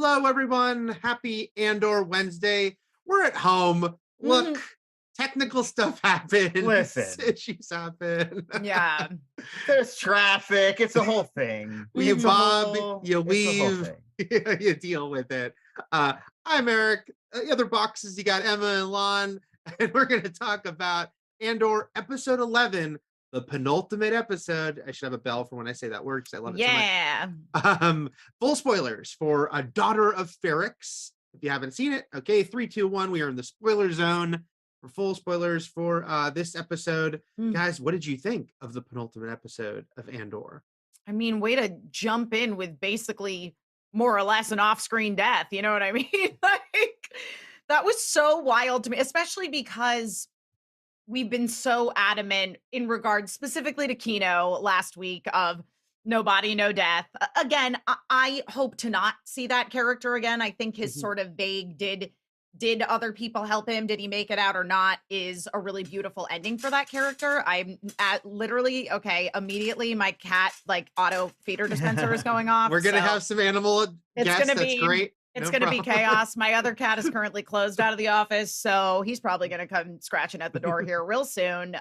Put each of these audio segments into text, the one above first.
Hello, everyone. Happy Andor Wednesday. We're at home. Look, technical stuff happens. Listen. Issues happen. Yeah. There's traffic. It's a whole thing. You It's a bob, whole- you it's a whole weave, thing. you deal with it. I'm Eric. The other boxes, you got Emma and Lon, and we're going to talk about Andor episode 11, the penultimate episode. I should have a bell for when I say that word because I love it so much. Full spoilers for A Daughter of Ferrix. If you haven't seen it, okay, 3, 2, 1. We are in the spoiler zone for full spoilers for this episode. Guys, what did you think of the penultimate episode of Andor? I mean, way to jump in with basically more or less an off-screen death. You know what I mean? Like, that was so wild to me, especially because we've been so adamant in regards specifically to Kino last week of no body, no death. Again, I hope to not see that character again. I think his sort of vague did other people help him? Did he make it out or not? Is a really beautiful ending for that character. I'm at literally, okay, immediately my cat like auto feeder dispenser is going off. We're going to have some animal guests. That's great. It's going to be chaos. My other cat is currently closed out of the office, so he's probably going to come scratching at the door here real soon.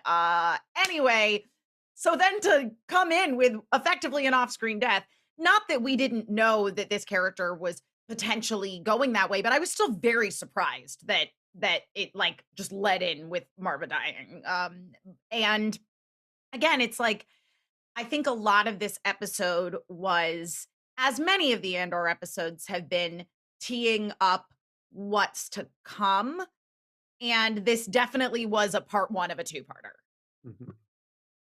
Anyway, so then to come in with effectively an off-screen death, not that we didn't know that this character was potentially going that way, but I was still very surprised that it like just led in with Marva dying. And again, it's like, I think a lot of this episode was, as many of the Andor episodes have been, teeing up what's to come. And this definitely was a part one of a two-parter.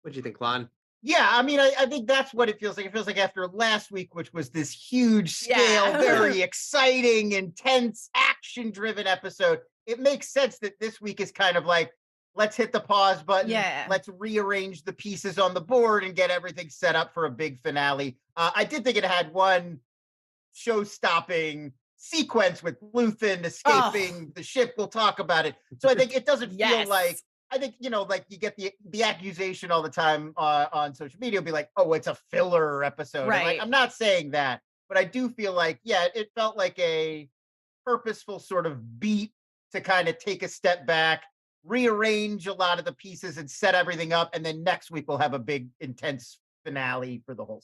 What do you think, Lon? Yeah, I mean, I think that's what it feels like. It feels like after last week, which was this huge scale, very exciting, intense, action-driven episode, it makes sense that this week is kind of like, let's hit the pause button. Yeah. Let's rearrange the pieces on the board and get everything set up for a big finale. I did think it had one show-stopping sequence with Luthen escaping the ship. We'll talk about it. So I think it doesn't feel like, I think, you know, like you get the accusation all the time on social media, be like, oh, it's a filler episode. Right. Like, I'm not saying that, but I do feel like, yeah, it felt like a purposeful sort of beat to kind of take a step back, rearrange a lot of the pieces and set everything up. And then next week we'll have a big, intense finale for the whole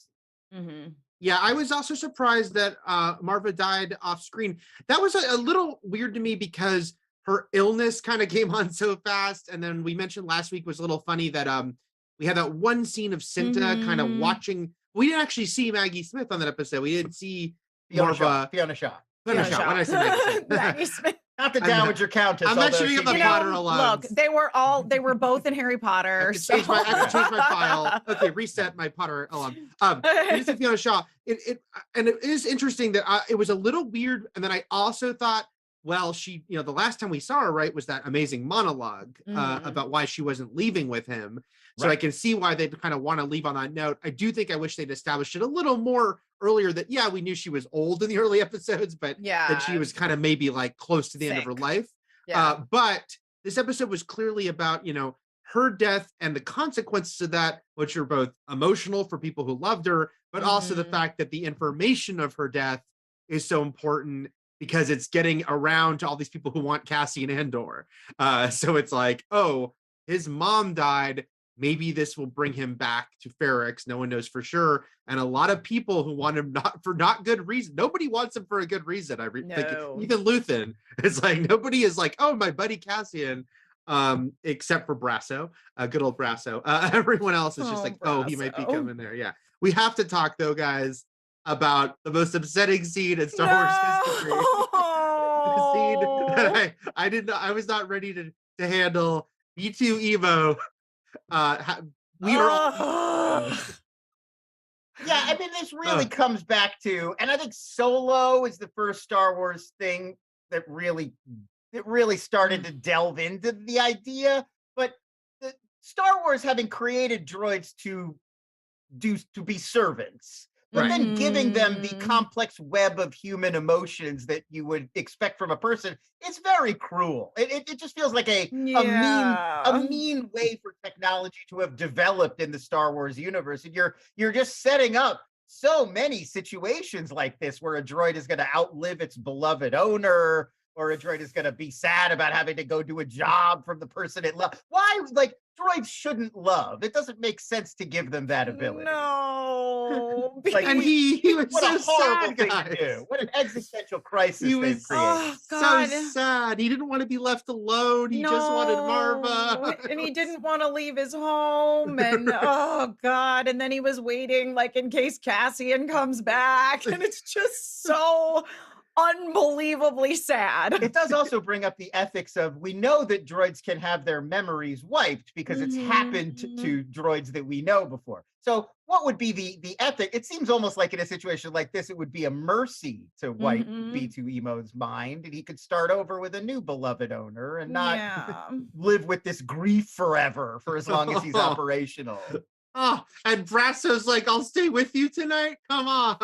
season. Yeah, I was also surprised that Marva died off screen. That was a little weird to me because her illness kind of came on so fast. And then we mentioned last week was a little funny that we had that one scene of Cinta kind of watching. We didn't actually see Maggie Smith on that episode. We didn't see Fiona Shaw. Fiona Shaw. When I say Maggie Smith. Maggie Smith. Not the Dowager Countess. I'm mentioning the Potter alone. Look, they were both in Harry Potter. I can change my file. Okay, reset my Potter alum. We said Fiona Shaw. It is interesting that it was a little weird. And then I also thought, well, she, you know, the last time we saw her, right, was that amazing monologue about why she wasn't leaving with him. So I can see why they'd kind of want to leave on that note. I do think I wish they'd established it a little more earlier that, yeah, we knew she was old in the early episodes, but that she was kind of maybe like close to the end of her life. But this episode was clearly about, you know, her death and the consequences of that, which are both emotional for people who loved her, but also the fact that the information of her death is so important because it's getting around to all these people who want Cassian Andor. So it's like, oh, his mom died. Maybe this will bring him back to Ferrix. No one knows for sure. And a lot of people who want him not good reason. Nobody wants him for a good reason. Think even Luthen. It's like nobody is like, oh, my buddy Cassian, except for Brasso, good old Brasso. Everyone else is just like, Brasso. Oh, he might be coming there. Yeah. We have to talk though, guys, about the most upsetting scene in Star Wars history. The scene that I didn't know. I was not ready to handle. B2 Evo. We are all... Yeah, I mean, this really comes back to, and I think Solo is the first Star Wars thing that really started to delve into the idea. But the Star Wars having created droids to be servants, but then giving them the complex web of human emotions that you would expect from a person, it's very cruel. It just feels like a mean way for technology to have developed in the Star Wars universe. And you're just setting up so many situations like this where a droid is going to outlive its beloved owner, or a droid is going to be sad about having to go do a job from the person it loves. Why? Like, droids shouldn't love. It doesn't make sense to give them that ability. No. Like, And he was what so a horrible sad, thing guys. to do. What an existential crisis He they've was created. Oh, God. so sad. He didn't want to be left alone. He just wanted Marva. And he didn't want to leave his home. And oh, God. And then he was waiting, like, in case Cassian comes back. And it's just so unbelievably sad. It does also bring up the ethics of, we know that droids can have their memories wiped because it's happened to droids that we know before. So what would be the ethic? It seems almost like in a situation like this, it would be a mercy to wipe B2 Emo's mind, and he could start over with a new beloved owner and not live with this grief forever for as long as he's operational. Oh, and Brasso's like, I'll stay with you tonight. Come on.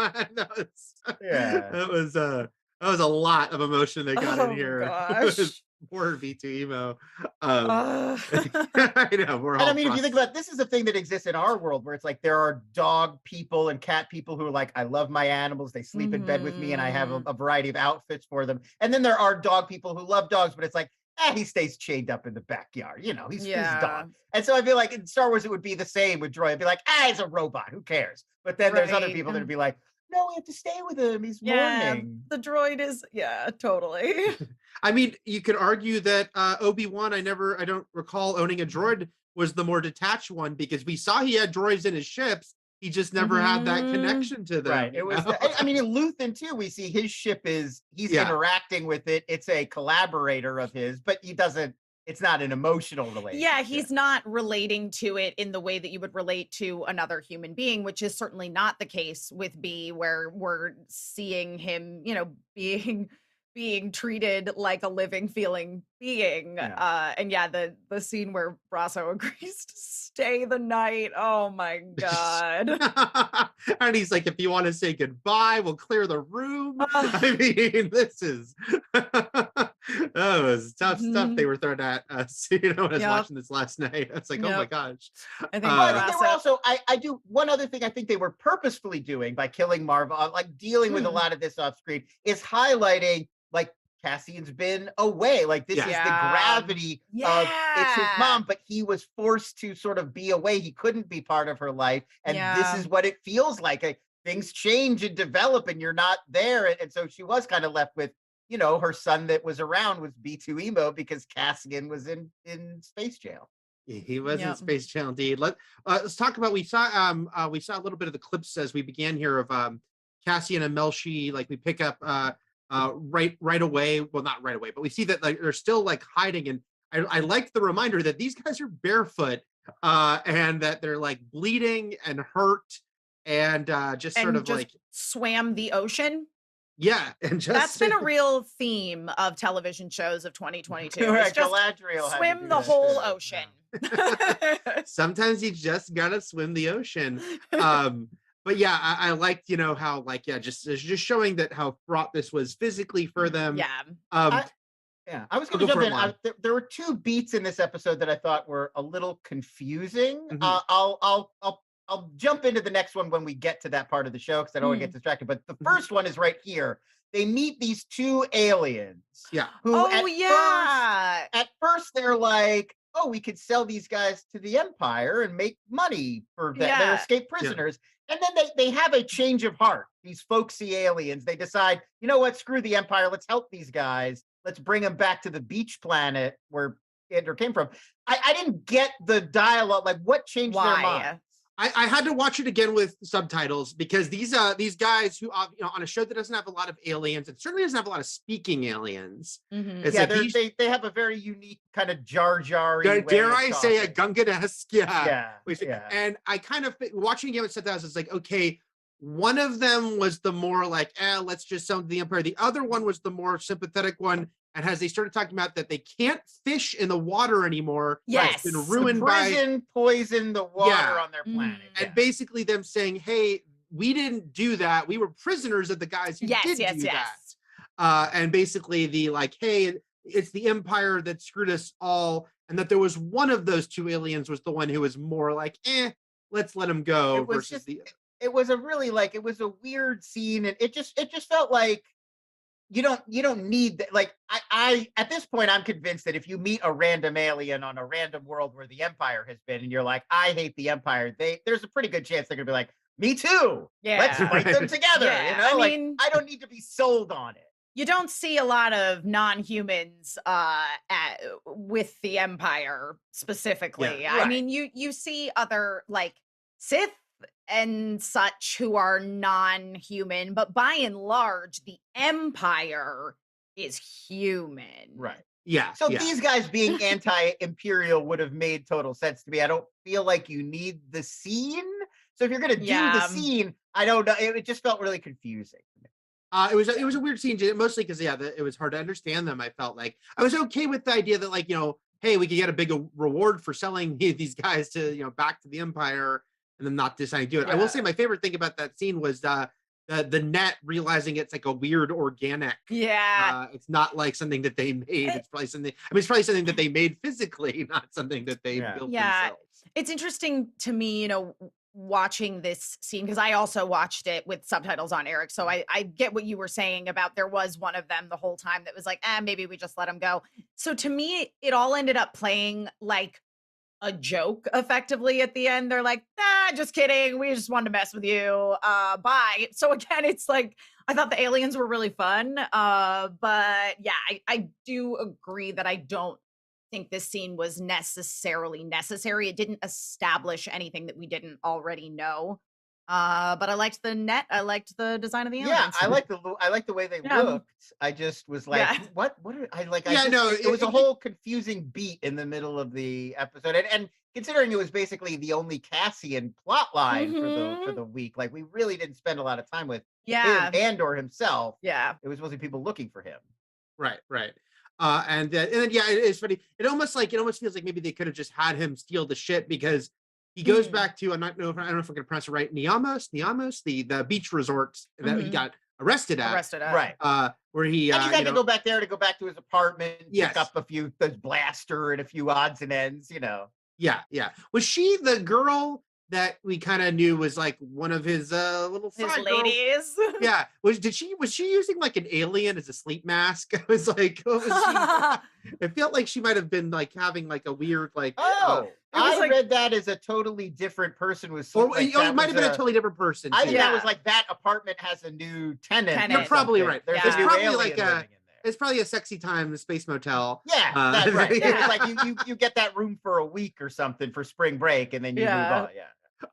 That was a lot of emotion they got in here. Gosh. Poor V2 Emo. I know. We're all. And I mean, if you think about it, this is a thing that exists in our world where it's like there are dog people and cat people who are like, I love my animals. They sleep in bed with me and I have a variety of outfits for them. And then there are dog people who love dogs, but it's like, he stays chained up in the backyard. You know, he's his dog. And so I feel like in Star Wars, it would be the same with droid. It'd be like, he's a robot. Who cares? But then there's other people that would be like, no, we have to stay with him. He's mourning. The droid is, totally. I mean, you could argue that Obi-Wan, I don't recall owning a droid, was the more detached one, because we saw he had droids in his ships. He just never had that connection to them. Right. It was. I mean, in Luthen too, we see his ship he's interacting with it. It's a collaborator of his, but he doesn't. It's not an emotional relationship. Yeah, he's not relating to it in the way that you would relate to another human being, which is certainly not the case with B, where we're seeing him, being treated like a living, feeling being. And the scene where Brasso agrees to stay the night. Oh my God. And he's like, if you want to say goodbye, we'll clear the room. I mean, this is that was tough stuff they were throwing at us. When I was watching this last night, I was like, oh my gosh. I think they were also, I do one other thing I think they were purposefully doing by killing Marva, like dealing with a lot of this off screen, is highlighting like Cassian's been away. Like this is the gravity of it's his mom, but he was forced to sort of be away. He couldn't be part of her life. And this is what it feels like. Things change and develop and you're not there. And so she was kind of left with, her son that was around was B2 Emo because Cassian was in space jail. He was in space jail indeed. Let's talk about, we saw a little bit of the clips as we began here of Cassian and Melshi. Like we pick up right away. Well, not right away, but we see that like they're still like hiding. And I like the reminder that these guys are barefoot and that they're like bleeding and hurt and just sort of like swam the ocean. Yeah, and just that's been a real theme of television shows of 2022. Right, just Galadriel swim the whole ocean. Sometimes you just gotta swim the ocean. But yeah, I liked, how just showing that how fraught this was physically for them. Yeah. I was going to jump in. There were two beats in this episode that I thought were a little confusing. I'll jump into the next one when we get to that part of the show because I don't want to get distracted. But the first one is right here. They meet these two aliens. Yeah. Who at first they're like, oh, we could sell these guys to the Empire and make money for them. They're escaped prisoners. Yeah. And then they have a change of heart. These folksy aliens. They decide, you know what? Screw the Empire. Let's help these guys. Let's bring them back to the beach planet where Andor came from. I didn't get the dialogue. Like, what changed their mind? I had to watch it again with subtitles because these guys who on a show that doesn't have a lot of aliens, it certainly doesn't have a lot of speaking aliens. It's they have a very unique kind of Jar Jar. Dare I say a Gungan-esque? Yeah. And I kind of watching again with subtitles, it's like, okay, one of them was the more like, let's just sell to the Empire. The other one was the more sympathetic one. And as they started talking about that they can't fish in the water anymore. Yes. It's been ruined by poison the water on their planet. And basically them saying, hey, we didn't do that. We were prisoners of the guys who did do that. And basically the like, hey, it's the Empire that screwed us all. And that there was one of those two aliens was the one who was more like, let's let him go. it was a really like it was a weird scene, and it just felt like you don't need that. Like I at this point I'm convinced that if you meet a random alien on a random world where the Empire has been, and you're like, I hate the Empire, there's a pretty good chance they're gonna be like, me too. Yeah. Let's fight them together. Yeah, You know, I like mean- I don't need to be sold on it. You don't see a lot of non-humans with the Empire specifically. Yeah, I right. mean, you see other like Sith and such who are non-human, but by and large, the Empire is human. Right. Yeah. So yeah. these guys being anti-imperial would have made total sense to me. I don't feel like you need the scene. So if you're gonna do the scene, I don't know. It just felt really confusing. It was a weird scene, mostly because it was hard to understand them. I felt like I was okay with the idea that, like, hey, we could get a big reward for selling these guys to back to the Empire, and then not deciding to do it. I will say my favorite thing about that scene was the net realizing it's like a weird organic. Yeah. It's not like something that they made. It's probably something. I mean, it's probably something that they made physically, not something that they built themselves. It's interesting to me, watching this scene, because I also watched it with subtitles on, Eric. So I get what you were saying about there was one of them the whole time that was like, maybe we just let him go. So to me, it all ended up playing like a joke effectively at the end. They're like, just kidding. We just wanted to mess with you. Bye. So again, it's like, I thought the aliens were really fun. But yeah, I do agree that I don't think this scene was necessarily necessary. It didn't establish anything that we didn't already know. But I liked the net. I liked the design of the aliens. Yeah, I like the way they looked. I just was like, what are I like? It was a whole confusing beat in the middle of the episode, and considering it was basically the only Cassian plot line for the week, like we really didn't spend a lot of time with him, Andor himself. Yeah, it was mostly people looking for him. Right. And then it's funny. It almost feels like maybe they could have just had him steal the shit, because he goes back to I don't know if I'm gonna pronounce it right. Niamos, the beach resort that he got arrested at. Right. Where he and he's had to go back there to go back to his apartment, pick up his blaster and a few odds and ends. Yeah. Was she the girl that we kind of knew was like one of his little side ladies? Yeah. Was she using like an alien as a sleep mask? I was like, what was she? It felt like she might have been like having like a weird like. I read that as a totally different person with. It might have been a totally different person. I think that was like that apartment has a new tenant. You're probably right. There's It's a new probably alien like living in there. It's probably a sexy time space motel. Yeah, that's right. It's like you get that room for a week or something for spring break, and then you move on. Yeah.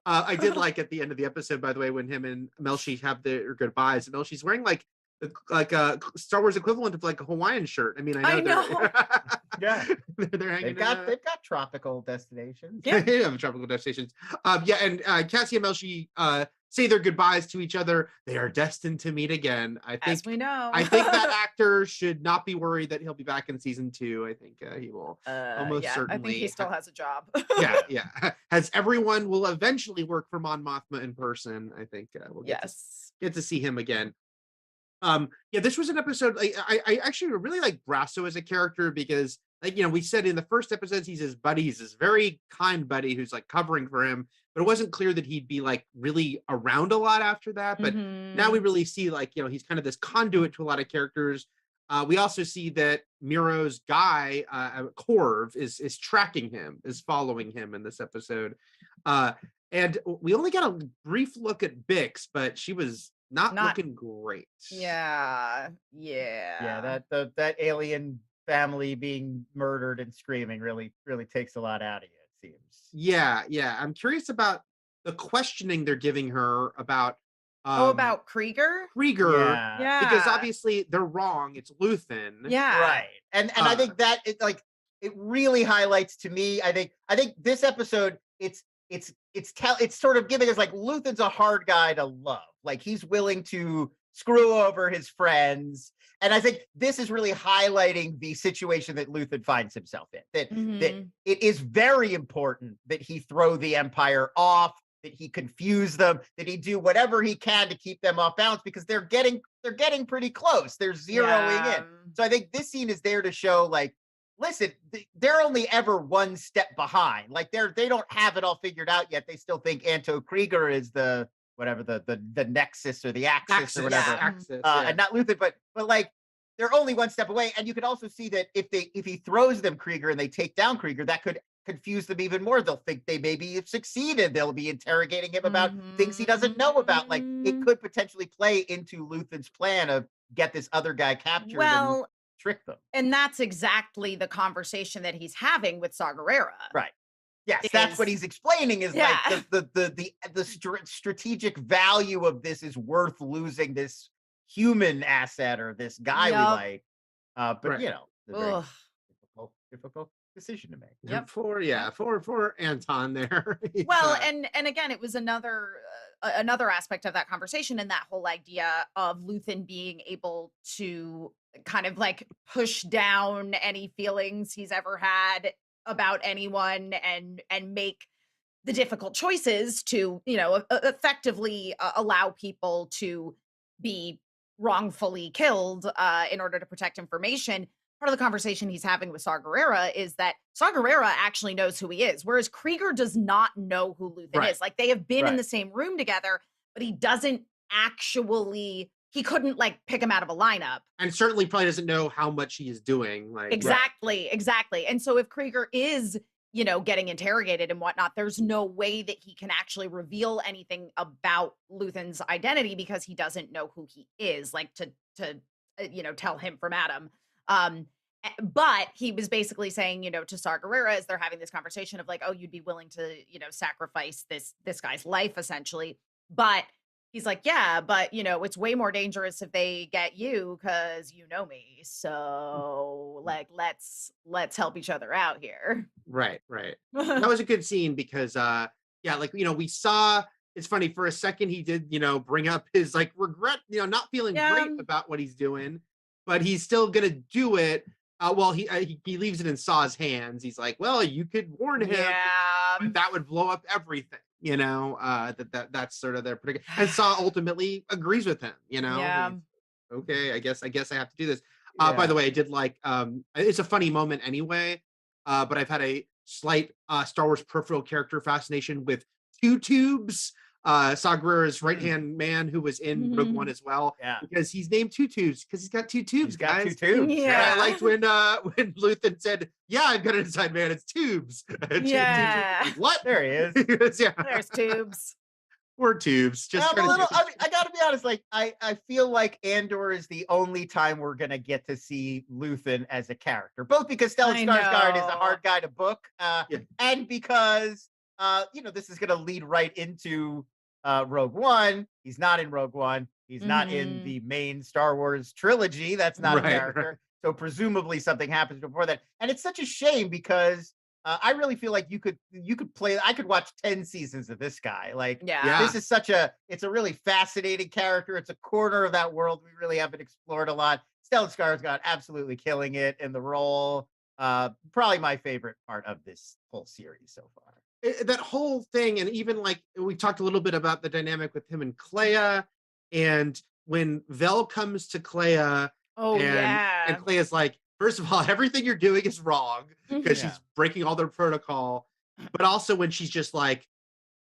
I did like at the end of the episode, by the way, when him and Melshi have their goodbyes. And Melshi's wearing like a Star Wars equivalent of like a Hawaiian shirt. I mean, I know. Yeah, they're hanging. They've got tropical destinations. Yeah, they have tropical destinations. And Cassie and Melshi say their goodbyes to each other. They are destined to meet again. I think, as we know. I think that actor should not be worried that he'll be back in season 2. I think he will almost certainly. I think he still has a job. yeah. As everyone will eventually work for Mon Mothma in person, I think we'll get to see him again. This was an episode. I actually really like Brasso as a character, because we said in the first episodes he's his buddy, he's this very kind buddy who's like covering for him, but it wasn't clear that he'd be like really around a lot after that. But now we really see he's kind of this conduit to a lot of characters. We also see that Miro's guy, Corv, is tracking him, is following him in this episode. And we only got a brief look at Bix, but she was not looking great. Yeah. That alien family being murdered and screaming really takes a lot out of you, it seems. Yeah. I'm curious about the questioning they're giving her about about Krieger? Yeah. Because obviously they're wrong. It's Luthen. Yeah. Right. And I think that it really highlights to me. I think this episode, it's sort of giving us like Luthen's a hard guy to love. Like he's willing to screw over his friends. And I think this is really highlighting the situation that Luthen finds himself in. That it is very important that he throw the Empire off, that he confuse them, that he do whatever he can to keep them off balance, because they're getting pretty close. They're zeroing in. So I think this scene is there to show like, listen, they're only ever one step behind. Like they don't have it all figured out yet. They still think Anto Krieger is the whatever the nexus or the axis or whatever, Axis, and not Luthen, but like they're only one step away. And you could also see that if he throws them Krieger and they take down Krieger, that could confuse them even more. They'll think they maybe have succeeded. They'll be interrogating him about things he doesn't know about. Like it could potentially play into Luthen's plan of get this other guy captured and trick them. And that's exactly the conversation that he's having with Saw Gerrera. Right. Yes, that's what he's explaining is like the strategic value of this is worth losing this human asset or this guy we like. But you know, it's a very difficult decision to make. Yep. For Anton there. Well, and again, it was another aspect of that conversation, and that whole idea of Luthen being able to kind of like push down any feelings he's ever had about anyone and make the difficult choices to, you know, effectively allow people to be wrongfully killed in order to protect information. Part of the conversation he's having with Saw Gerrera is that Saw Gerrera actually knows who he is, whereas Krieger does not know who Luthen is. Like they have been in the same room together, but he doesn't actually, he couldn't like pick him out of a lineup. And certainly probably doesn't know how much he is doing. Like Exactly. And so if Krieger is, you know, getting interrogated and whatnot, there's no way that he can actually reveal anything about Luthen's identity because he doesn't know who he is, like to you know, tell him from Adam. But he was basically saying, you know, to Saw Gerrera as they're having this conversation of like, oh, you'd be willing to, you know, sacrifice this guy's life essentially. But he's like, yeah, but you know, it's way more dangerous if they get you because you know me. So like, let's help each other out here. Right. That was a good scene because like, you know, we saw, it's funny, for a second he did, you know, bring up his like regret, you know, not feeling great about what he's doing, but he's still gonna do it. Well, he leaves it in Saw's hands. He's like, well, you could warn him, but that would blow up everything. You know, that's sort of their prediction. And Saw ultimately agrees with him. You know, okay, I guess I have to do this. By the way, I did like it's a funny moment anyway. But I've had a slight Star Wars peripheral character fascination with Two Tubes. Saw Gerrera's right-hand man who was in Rogue One as well. Yeah. Because he's named Two Tubes because he's got two tubes, guys. He's got 2 tubes. Yeah. And I liked when Luthen said, yeah, I've got an inside man, it's tubes. Yeah. What? There he is. There's tubes. We're tubes. Just I mean, I gotta be honest, like I feel like Andor is the only time we're gonna get to see Luthen as a character, both because Stellan Skarsgård is a hard guy to book, and because you know, this is gonna lead right into Rogue One. He's not in Rogue One. He's not in the main Star Wars trilogy. That's not a character. So presumably something happens before that. And it's such a shame because I really feel like you could play. I could watch 10 seasons of this guy. Like, this is it's a really fascinating character. It's a corner of that world we really haven't explored a lot. Stellan Skarsgård absolutely killing it in the role. Probably my favorite part of this whole series so far. That whole thing, and even like we talked a little bit about the dynamic with him and Clea, and when Vel comes to Clea, and Clea's like, first of all, everything you're doing is wrong because she's breaking all their protocol, but also when she's just like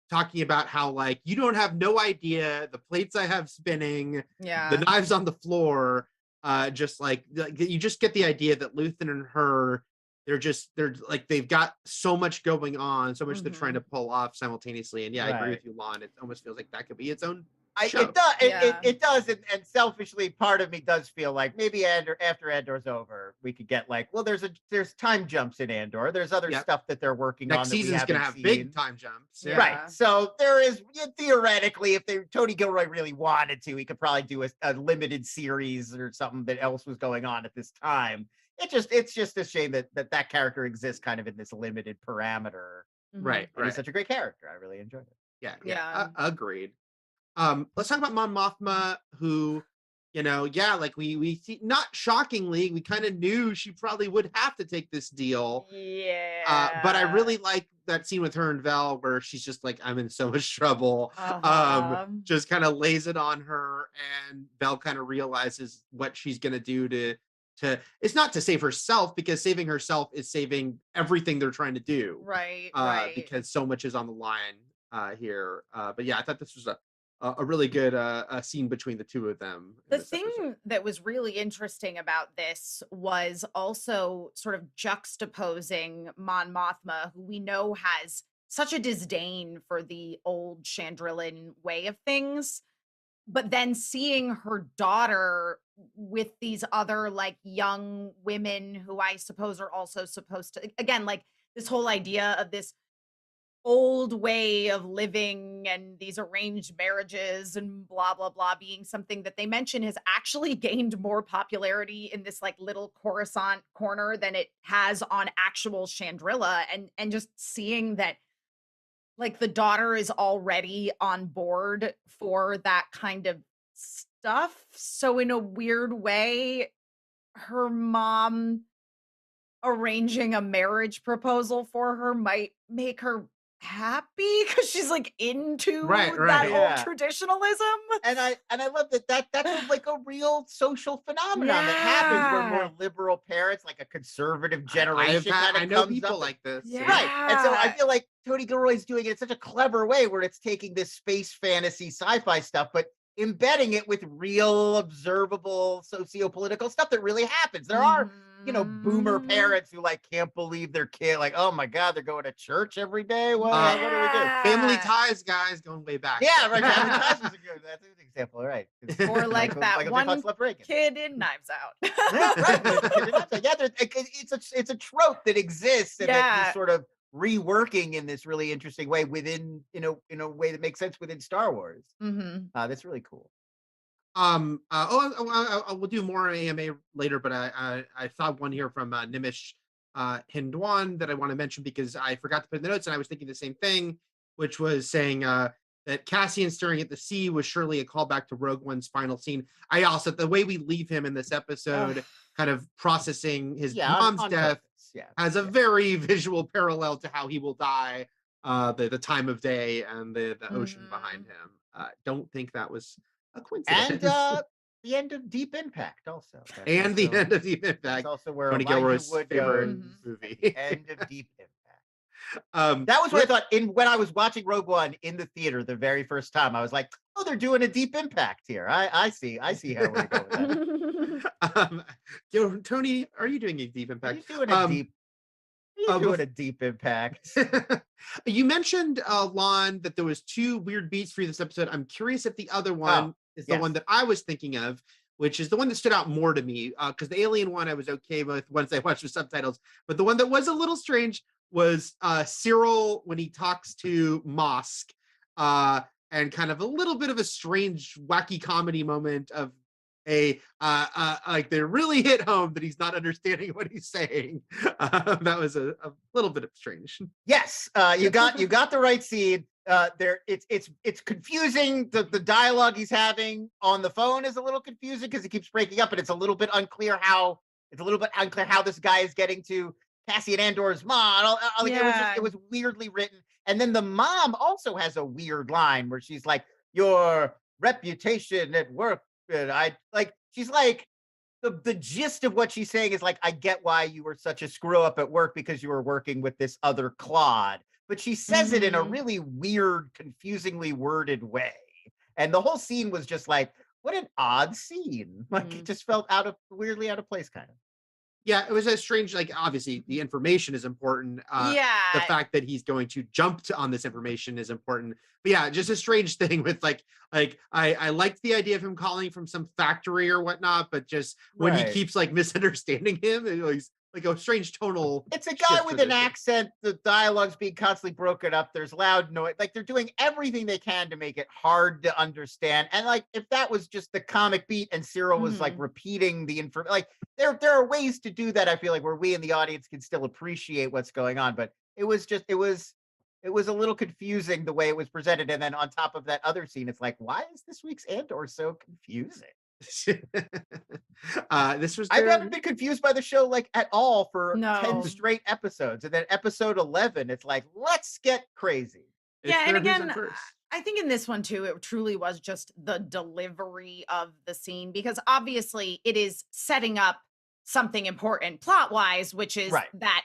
talking about how like you don't have no idea the plates I have spinning, the knives on the floor, just like you just get the idea that Luthen and her, they're like they've got so much going on, so much they're trying to pull off simultaneously. And I agree with you, Lon. It almost feels like that could be its own show. It does. It does. And selfishly, part of me does feel like maybe after Andor's over, we could get like, well, there's time jumps in Andor. There's other stuff that they're working on. Next season's gonna have big time jumps. Right. So there is theoretically, if Tony Gilroy really wanted to, he could probably do a limited series or something that else was going on at this time. It's just a shame that character exists kind of in this limited parameter. Right. He's such a great character. I really enjoyed it. Yeah. Agreed. Let's talk about Mon Mothma, who, you know, like we see, not shockingly, we kind of knew she probably would have to take this deal. But I really like that scene with her and Vel where she's just like, I'm in so much trouble. Just kind of lays it on her, and Vel kind of realizes what she's gonna do to it's not to save herself, because saving herself is saving everything they're trying to do. Right. Because so much is on the line here. But yeah, I thought this was a really good scene between the two of them. In The this thing episode. that was really interesting about this was also sort of juxtaposing Mon Mothma, who we know has such a disdain for the old Chandrilan way of things, but then seeing her daughter with these other like young women who I suppose are also supposed to, again, like this whole idea of this old way of living and these arranged marriages and blah blah blah being something that they mention has actually gained more popularity in this like little Coruscant corner than it has on actual Chandrila, and just seeing that like the daughter is already on board for that kind of stuff, so in a weird way her mom arranging a marriage proposal for her might make her happy because she's like into Right, that right. old Yeah. traditionalism. And I love that's like a real social phenomenon that happens where more Yeah. liberal parents, like a conservative I generation, kind I of know comes people up. like this. Right. And so I Yeah. feel like Tony Gilroy's doing it in such a clever way where it's taking this space fantasy sci-fi stuff, but embedding it with real observable socio-political stuff that really happens. There are, boomer Mhm. parents who like can't believe their kid, like, oh my God, they're going to church every day. What do we do? Family Yeah. ties, guys, going way back. Yeah, right. Family Ties was a good. That's a good example, right? Or like that Michael J. one Fox loved Reagan. kid in Knives Out. Yeah, right. Yeah, it's a trope that exists and that Yeah. he's sort of reworking in this really interesting way within in a way that makes sense within Star Wars. Mhm. That's really cool. We'll do more AMA later, but I saw one here from Nimish Hindwan that I want to mention because I forgot to put in the notes, and I was thinking the same thing, which was saying that Cassian staring at the sea was surely a callback to Rogue One's final scene. I also, the way we leave him in this episode, Ugh. kind of processing his Yeah, mom's on death, purpose. Yeah, has a very visual parallel to how he will die, the time of day and the ocean behind Mhm. him. Don't think that was a and coincidence. the end of Deep Impact also. That's And the also, end of Deep that's Impact, also where Tony Elijah Gilroy's Wood favorite goes. Mhm. movie. End of Deep Impact. um, That was what I let- thought when I was watching Rogue One in the theater the very first time. I was like, oh, they're doing a Deep Impact here. I see how we're gonna go with that. Tony, are you doing a Deep Are Impact? you doing a deep? Are you doing a Deep Impact? You mentioned, Lon, that there was 2 weird beats for you this episode. I'm curious if the other one is the yes. one that I was thinking of, which is the one that stood out more to me. Because the alien one I was okay with once I watched the subtitles, but the one that was a little strange was Cyril when he talks to Mosk, and kind of a little bit of a strange, wacky comedy moment of like they really hit home that he's not understanding what he's saying. That was a little bit of strange. Yes, you got the right scene. It's confusing. The dialogue he's having on the phone is a little confusing because it keeps breaking up, and it's a little bit unclear how this guy is getting to Cassian Andor's mom. It was weirdly written. And then the mom also has a weird line where she's like, "Your reputation at work," and she's like. The gist of what she's saying is like, I get why you were such a screw up at work because you were working with this other Claude, but she says it in a really weird, confusingly worded way. And the whole scene was just like, what an odd scene. Like it just felt weirdly out of place, kind of. Yeah, it was a strange, like, obviously the information is important. The Yeah. fact that he's going to jump on this information is important. But yeah, just a strange thing with like I liked the idea of him calling from some factory or whatnot, but just when he Right. keeps like misunderstanding him, he's like a strange tonal. It's a guy shift with for an this. accent. The dialogue's being constantly broken up. There's loud noise. Like they're doing everything they can to make it hard to understand. And like if that was just the comic beat and Cyril was like repeating the information, like there are ways to do that. I feel like where we in the audience can still appreciate what's going on. But it was a little confusing the way it was presented. And then on top of that other scene, it's like, why is this week's Andor so confusing? This was I've never been confused by the show like at all for 10 No. straight episodes. And then episode 11, it's like, let's get crazy. Yeah, and their who's on again, first. I think in this one too, it truly was just the delivery of the scene because obviously it is setting up something important plot wise, which is Right. that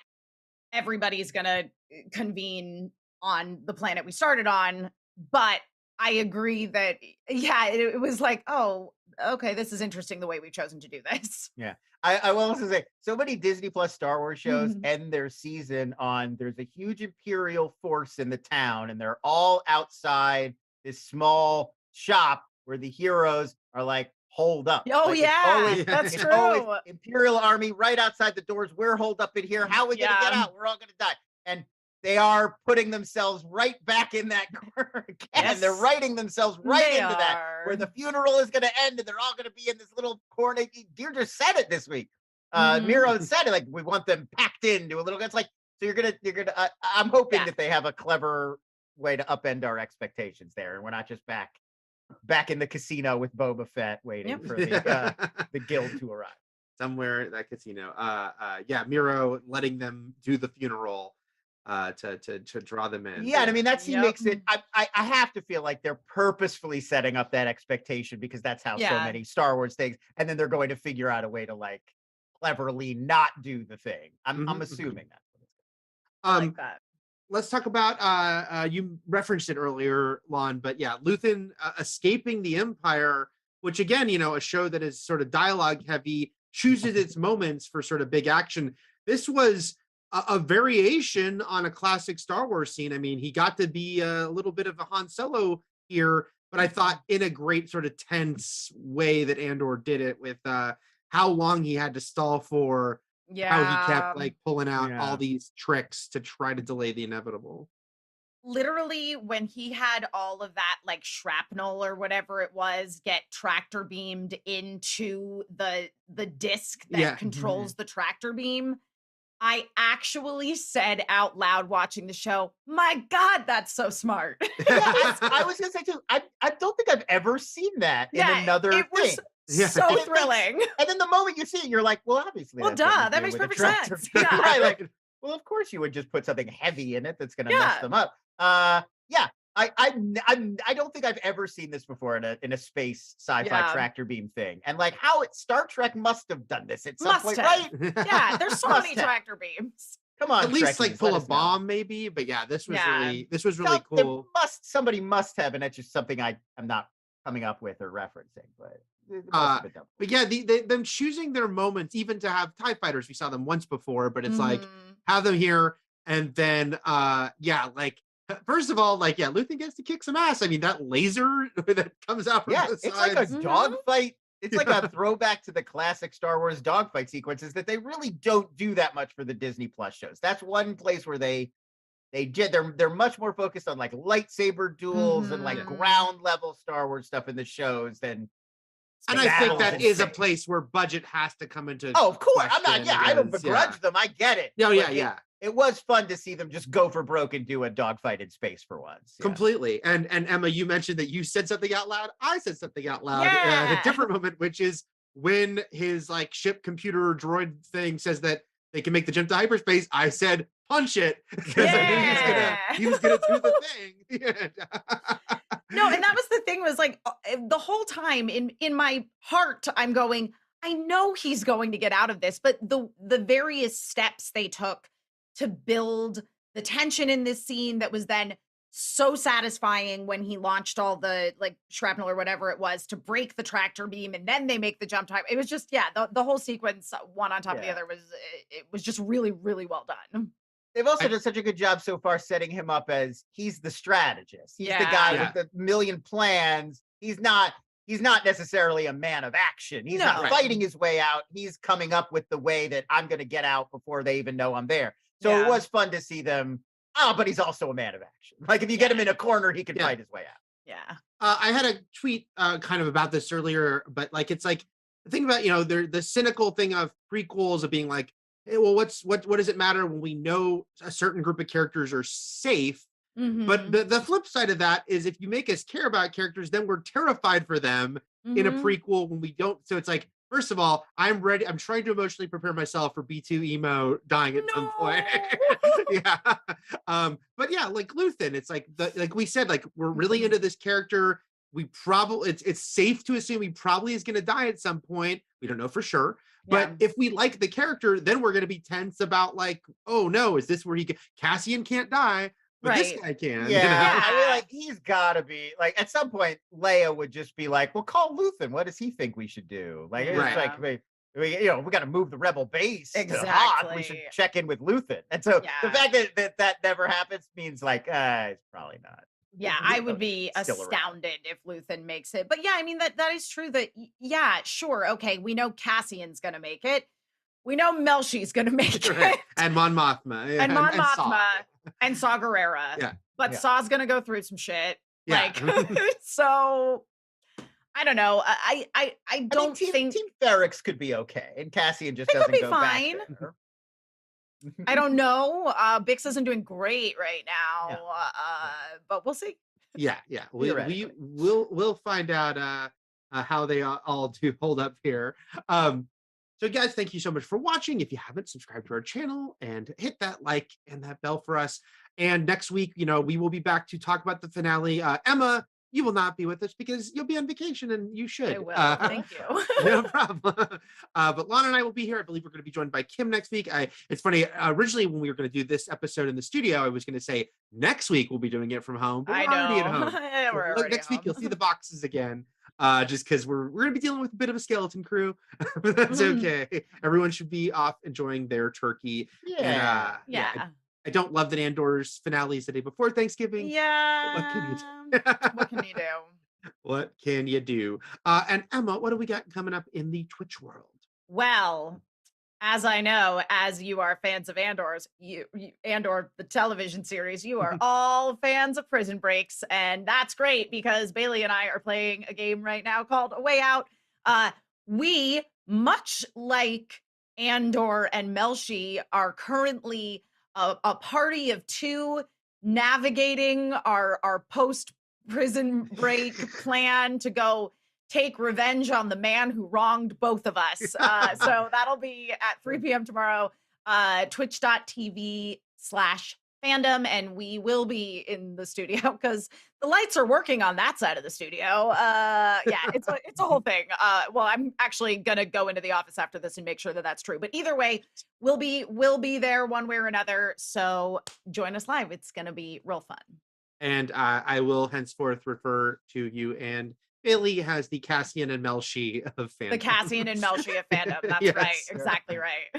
everybody's gonna convene on the planet we started on. But I agree that, yeah, it was like, oh, okay, this is interesting the way we've chosen to do this. Yeah. I will also say so many Disney Plus Star Wars shows Mhm. end their season on there's a huge Imperial force in the town, and they're all outside this small shop where the heroes are like holed up. Oh, Like yeah, that's it's always true. Imperial Army right outside the doors. We're holed up in here. How are we gonna get Yeah. out? We're all gonna die. And they are putting themselves right back in that corner again. Yes. They're writing themselves right They into that, where are. the funeral is going to end and they're all going to be in this little corner. Deirdre said it this week. Mhm. Miro said it, like, we want them packed into a little. It's like, so I'm hoping Yeah. that they have a clever way to upend our expectations there, and we're not just back in the casino with Boba Fett waiting Yep. for the guild to arrive. Somewhere at that casino. Yeah, Miro letting them do the funeral to draw them in. Yeah, and I mean that scene Yep. makes it. I have to feel like they're purposefully setting up that expectation because that's how so Yeah. many Star Wars things, and then they're going to figure out a way to like cleverly not do the thing. I'm Mhm. assuming that's what it's. I like that. Let's talk about you referenced it earlier, Lon, but yeah, Luthen escaping the Empire, which again, a show that is sort of dialogue heavy, chooses its moments for sort of big action. This was a variation on a classic Star Wars scene. I mean, he got to be a little bit of a Han Solo here, but I thought in a great sort of tense way that Andor did it with how long he had to stall for, how he kept like pulling out Yeah. all these tricks to try to delay the inevitable. Literally, when he had all of that like shrapnel or whatever it was get tractor beamed into the disc that Yeah. controls the tractor beam, I actually said out loud watching the show, my God, that's so smart. I was gonna say too. I don't think I've ever seen that in another it was thing. Yeah. so And it makes- thrilling. And then the moment you see it, you're like, well, obviously. Well, that's what you duh, that do makes with a perfect tractor. sense. Yeah. Right, like, well, of course you would just put something heavy in it that's going to mess Yeah. them up. Yeah, I don't think I've ever seen this before in a space sci-fi Yeah. tractor beam thing, and like how Star Trek must have done this at some Must point, have. right? Yeah, there's so Must many have. tractor beams. Come on, At least like Trekkies, pull let a us know. bomb, maybe. But yeah, this was Yeah. really cool. Somebody must have, and that's just something I'm not coming up with or referencing, but it must have been done. But yeah, them choosing their moments, even to have TIE fighters, we saw them once before, but it's like Mhm. have them here, and then yeah, like first of all, like yeah, Luthen gets to kick some ass. I mean, that laser that comes out from Yeah, the it's like a sides. dogfight. It's like Yeah. a throwback to the classic Star Wars dogfight sequences that they really don't do that much for the Disney Plus shows. That's one place where they're much more focused on like lightsaber duels and like Mhm. ground level Star Wars stuff in the shows than. And I think battles that in is a space. place where budget has to come into. Oh, of course. I'm not. question Yeah, I don't because, begrudge them. I get it. Yeah, yeah, But yeah. It was fun to see them just go for broke and do a dogfight in space for once. Yeah. Completely. And Emma, you mentioned that you said something out loud. I said something out loud at Yeah. a different moment, which is when his like ship computer droid thing says that they can make the jump to hyperspace. I said punch it because I knew he was gonna do the thing. No, and that was the thing was like the whole time in my heart, I'm going, I know he's going to get out of this, but the various steps they took to build the tension in this scene that was then so satisfying when he launched all the like shrapnel or whatever it was to break the tractor beam and then they make the jump time. It was just, yeah, the whole sequence, one on top of the Yeah. other it was just really, really well done. They've also done such a good job so far setting him up as he's the strategist. He's the guy Yeah. with the million plans. He's not necessarily a man of action. He's not No. fighting his way out. He's coming up with the way that I'm going to get out before they even know I'm there. So Yeah. it was fun to see them. Oh, but he's also a man of action. Like if you get him in a corner, he can Yeah. fight his way out. Yeah. I had a tweet kind of about this earlier, but like it's like the thing about the cynical thing of prequels of being like, hey, well, what does it matter when we know a certain group of characters are safe? But Mhm. the flip side of that is if you make us care about characters, then we're terrified for them in a Mhm. prequel when we don't. So it's like, first of all, I'm ready. I'm trying to emotionally prepare myself for B2 emo dying at some point. Yeah. But yeah, like Luthen, it's like like we said, like we're really into this character. We probably it's safe to assume he probably is going to die at some point. We don't know for sure. But Yeah. if we like the character, then we're going to be tense about like, oh no, is this where Cassian can't die? but this Right. guy can. Yeah, I mean, Yeah. like he's got to be like at some point. Leia would just be like, "Well, call Luthen. What does he think we should do?" Like it's Right. like we got to move the rebel base to Hoth. We should Exactly. check in with Luthen. And so the Yeah. fact that never happens means like it's probably not. Yeah, I would be Still around. astounded if Luthen makes it. But yeah, I mean that is true that yeah, sure. Okay, we know Cassian's gonna make it. We know Melchi's gonna make Right. it. And Mon Mothma. And Mon Saw. Mothma and Saw Gerrera. Yeah. But Yeah. Saw's gonna go through some shit. Yeah. Like so I don't know. I don't think Team Ferrix could be okay, and Cassian just They could doesn't be go fine. back there. I don't know. Bix isn't doing great right now. No. But we'll see. Yeah. Theoretically. We'll find out how they all do hold up here. So guys, thank you so much for watching. If you haven't, subscribe to our channel and hit that like and that bell for us. And next week, we will be back to talk about the finale. Emma, you will not be with us because you'll be on vacation, and you should. I will. Thank you. No problem. But Lana and I will be here. I believe we're going to be joined by Kim next week. It's funny. Originally, when we were going to do this episode in the studio, I was going to say next week we'll be doing it from home. But I we're already at know. home. Yeah, we're Look, already next week home. you'll see the boxes again. Just because we're going to be dealing with a bit of a skeleton crew, but that's okay. Everyone should be off enjoying their turkey. Yeah. And, I don't love that Andor's finale is the day before Thanksgiving. Yeah. What can you do? What can you do? What can you do? And Emma, what do we got coming up in the Twitch world? Well, as I know, as you are fans of Andor's, Andor, the television series, you are all fans of Prison Breaks, and that's great because Bailey and I are playing a game right now called A Way Out. We, much like Andor and Melchi, are currently a party of two navigating our post-prison break plan to go take revenge on the man who wronged both of us. So that'll be at 3 p.m. tomorrow, twitch.tv/fandom. And we will be in the studio because the lights are working on that side of the studio. Yeah, it's a whole thing. Well, I'm actually going to go into the office after this and make sure that that's true. But either way, we'll be there one way or another. So join us live. It's going to be real fun. And I will henceforth refer to you and Bailey has the Cassian and Melchi of fandom. The Cassian and Melchi of fandom. That's Yes. right. Exactly right.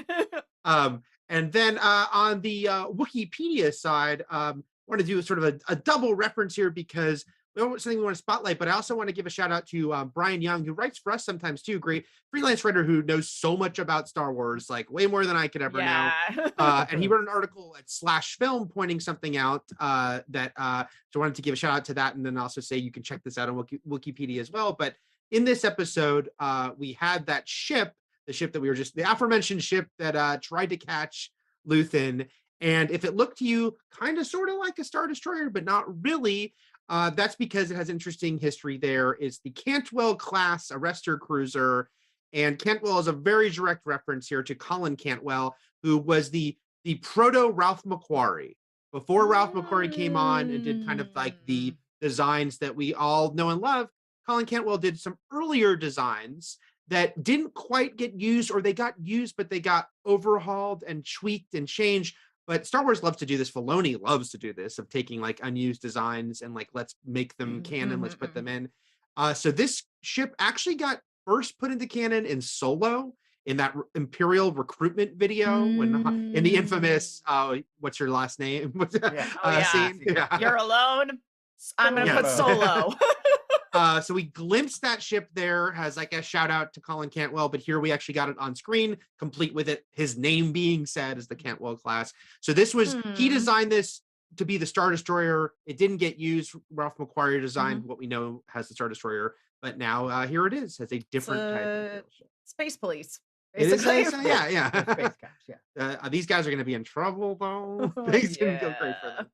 And then on the Wikipedia side, want to do sort of a double reference here because something we want to spotlight, but I also want to give a shout out to Brian Young, who writes for us sometimes too. Great freelance writer who knows so much about Star Wars, like way more than I could ever know. And he wrote an article at /film pointing something out so I wanted to give a shout out to that. And then also say you can check this out on Wikipedia as well. But in this episode, we had that ship, the aforementioned ship that tried to catch Luthen. And if it looked to you kind of sort of like a Star Destroyer, but not really, that's because it has interesting history there. It's the Cantwell class arrestor cruiser. And Cantwell is a very direct reference here to Colin Cantwell, who was the proto Ralph McQuarrie. Before Ralph McQuarrie came on and did kind of like the designs that we all know and love, Colin Cantwell did some earlier designs that didn't quite get used, or they got used, but they got overhauled and tweaked and changed. But Star Wars loves to do this. Filoni loves to do this, of taking like unused designs and like, let's make them canon, let's put them in. So this ship actually got first put into canon in Solo, in that Imperial recruitment video, when in the infamous what's your last name scene. Yeah. You're alone. I'm gonna put Solo. So we glimpsed that ship there, has like a shout out to Colin Cantwell, but here we actually got it on screen, complete with it, his name being said as the Cantwell class. So this was, he designed this to be the Star Destroyer. It didn't get used. Ralph McQuarrie designed what we know has the Star Destroyer, but now here it is, has a different type of ship. Space police. Basically. Basically. Yeah. Space cops, yeah. These guys are going to be in trouble though. Things didn't go great for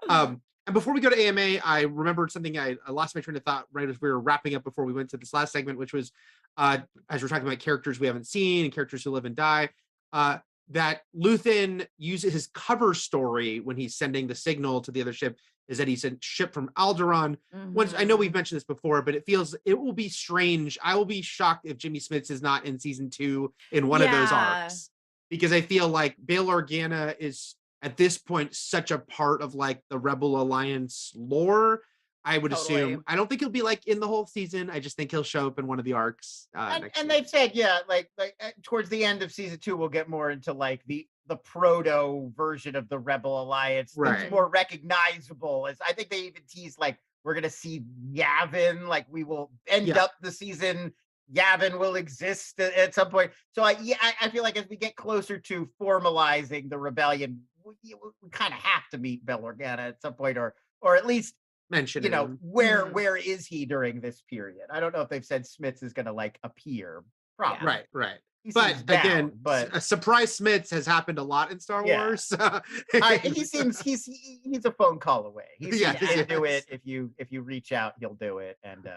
them. And before we go to AMA, I remembered something. I lost my train of thought right as we were wrapping up before we went to this last segment, which was as we're talking about characters we haven't seen and characters who live and die, that Luthen uses his cover story when he's sending the signal to the other ship is that he's a ship from Alderaan. Once, I know we've mentioned this before, but it will be strange. I will be shocked if Jimmy Smits is not in season 2 in one of those arcs, because I feel like Bail Organa is at this point such a part of like the Rebel Alliance lore. I would assume. I don't think he'll be like in the whole season. I just think he'll show up in one of the arcs. And they've said, like towards the end of season 2, we'll get more into like the proto version of the Rebel Alliance. Right. Things more recognizable. As I think they even teased like we're gonna see Yavin. Like we will end up the season. Yavin will exist at some point. So I feel like as we get closer to formalizing the rebellion, we kind of have to meet Bail Organa at some point, or at least mention where is he during this period. I don't know if they've said Smits is going to like appear. Probably. Right. But again, a surprise Smits has happened a lot in Star Wars. So. He seems he's a phone call away. He's to do it. If you reach out, he'll do it. And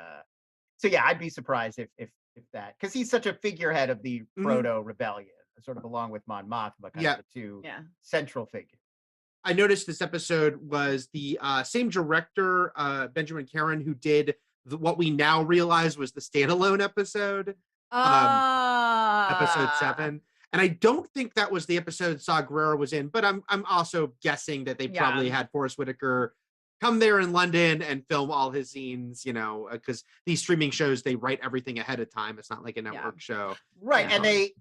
so I'd be surprised if that, because he's such a figurehead of the proto rebellion, sort of along with Mon Mothma, kind of the two central figures. I noticed this episode was the same director, Benjamin Caron, who did what we now realize was the standalone episode, episode 7. And I don't think that was the episode Saw Gerrera was in, but I'm also guessing that they probably had Forrest Whitaker come there in London and film all his scenes, because these streaming shows, they write everything ahead of time. It's not like a network show. Right. And they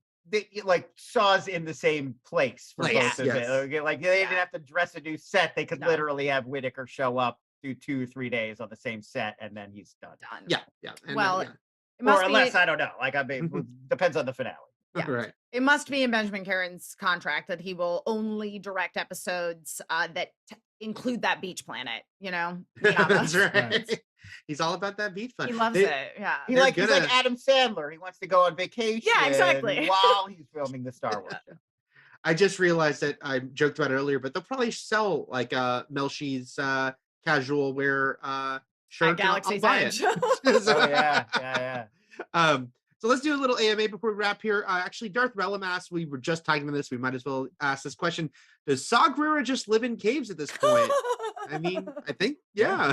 like Saw's in the same place for both of it. Like they didn't have to dress a new set. They could literally have Whitaker show up, do 2 or 3 days on the same set, and then he's done. Yeah. And well, or unless I don't know. Like I mean, depends on the finale. Yeah. Right. It must be in Benjamin Caron's contract that he will only direct episodes that include that beach planet, That's right. He's all about that beach planet. He loves it. Yeah. He's like Adam Sandler. He wants to go on vacation. Yeah, exactly. While he's filming the Star Wars show. I just realized that I joked about it earlier, but they'll probably sell like Melchi's casual wear shirt. Galaxy's Edge. Yeah. So let's do a little AMA before we wrap here. Actually, Darth Relum asked, we were just talking about this, we might as well ask this question. Does Saw Gerrera just live in caves at this point? I mean, I think, yeah.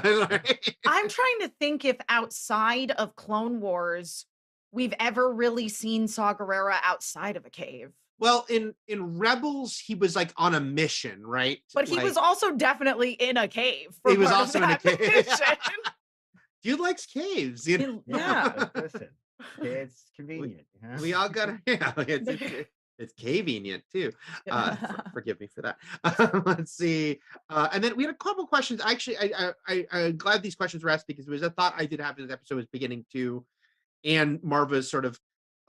I'm trying to think if outside of Clone Wars, we've ever really seen Saw Gerrera outside of a cave. Well, in Rebels, he was like on a mission, right? But he was also definitely in a cave. He was also in a cave. Dude likes caves. Yeah, listen. It's convenient. We all got it's convenient too. Forgive me for that. Let's see. And then we had a couple questions. Actually, I'm glad these questions were asked because it was a thought I did have in this episode was beginning to, and Marva's sort of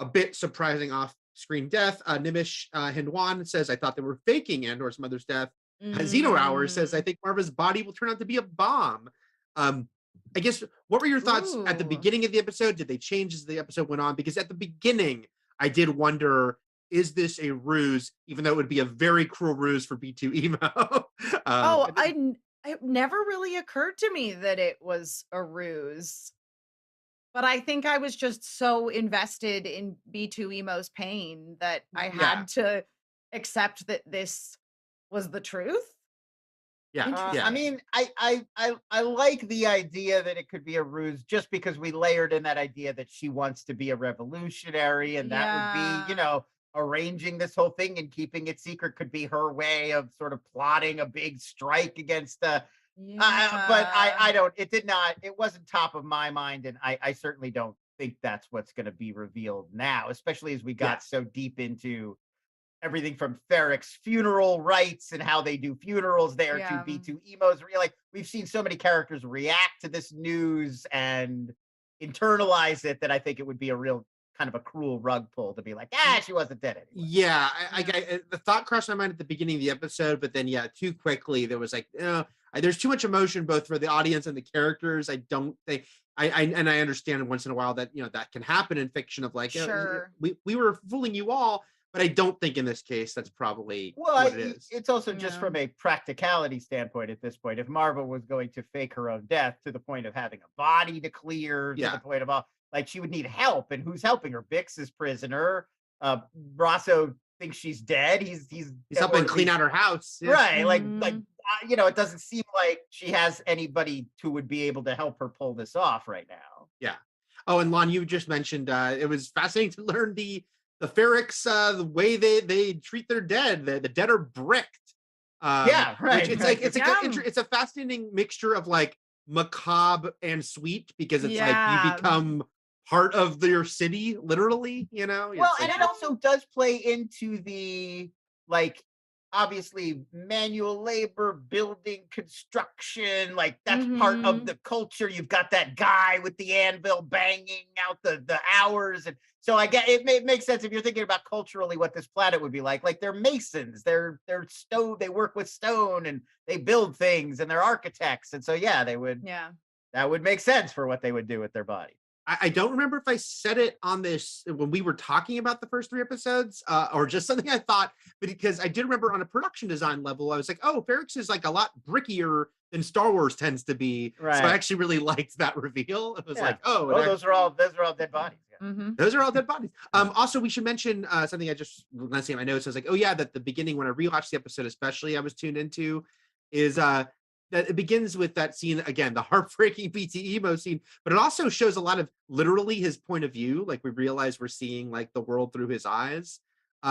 a bit surprising off-screen death. Nimish Hindwan says, I thought they were faking Andor's mother's death. Zeno Hours says, I think Marva's body will turn out to be a bomb. I guess, what were your thoughts at the beginning of the episode? Did they change as the episode went on? Because at the beginning, I did wonder, is this a ruse? Even though it would be a very cruel ruse for B2 Emo. It never really occurred to me that it was a ruse. But I think I was just so invested in B2 Emo's pain that I had to accept that this was the truth. I mean, I like the idea that it could be a ruse just because we layered in that idea that she wants to be a revolutionary, and that would be, arranging this whole thing and keeping it secret could be her way of sort of plotting a big strike against the. But it wasn't top of my mind, and I certainly don't think that's what's going to be revealed now, especially as we got so deep into everything from Ferrick's funeral rites and how they do funerals there to B2 Emo's. Like, we've seen so many characters react to this news and internalize it that I think it would be a real kind of a cruel rug pull to be like, she wasn't dead anyway. Yeah, I the thought crossed my mind at the beginning of the episode, but then too quickly there was like, there's too much emotion both for the audience and the characters. I don't think I understand once in a while that that can happen in fiction of like, we were fooling you all. But I don't think in this case that's probably what it is. It's also just from a practicality standpoint at this point. If Marva was going to fake her own death to the point of having a body to clear, to the point of she would need help. And who's helping her? Bix is prisoner. Brasso thinks she's dead. He's helping clean out her house. Yeah. Right. It doesn't seem like she has anybody who would be able to help her pull this off right now. Yeah. Oh, and Lon, you just mentioned it was fascinating to learn the Ferricks, the way they treat their dead. The dead are bricked. Yeah, right, Which it's right. like it's a fascinating mixture of like macabre and sweet because it's like you Yeah. become part of your city, literally. You know, Well, it's and like it also does play into the like obviously manual labor, building, construction, like that's part of Mhm. the culture. You've got that guy with the anvil banging out the hours. And so I get it makes sense if you're thinking about culturally what this planet would be like. Like they're masons, they're stone, they work with stone and they build things and they're architects. And so yeah, Yeah. that would make sense for what they would do with their body. I don't remember if I said it on this when we were talking about the first 3 episodes, or just something I thought, but because I did remember on a production design level, I was like, oh, Ferrix is like a lot brickier than Star Wars tends to be. So I Right. actually really liked that reveal. It was Yeah. like, oh, Oh, those are all dead bodies. Yeah. Mm-hmm. those are all dead bodies. Also, we should mention something I just glancing at my notes. I was like, oh yeah, that the beginning when I rewatched the episode, especially I was tuned into, is that it begins with that scene again, the heartbreaking PT emo scene, but it also shows a lot of literally his point of view. Like we realize we're seeing like the world through his eyes.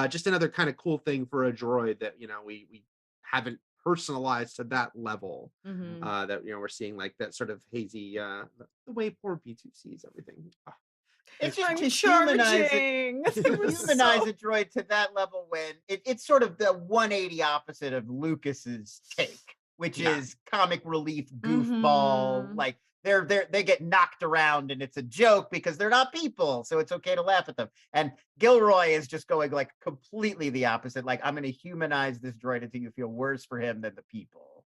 Just another kind of cool thing for a droid that we haven't personalized to that level. Mm-hmm. That we're seeing like that sort of hazy the way poor B2 sees everything. It's It's just to humanize it, charging. It to was humanize so- a droid to that level when it's sort of the 180 opposite of Lucas's take, which Yeah. is comic relief goofball. Mhm. Like they get knocked around and it's a joke because they're not people, so it's okay to laugh at them. And Gilroy is just going like completely the opposite. Like I'm going to humanize this droid until you feel worse for him than the people.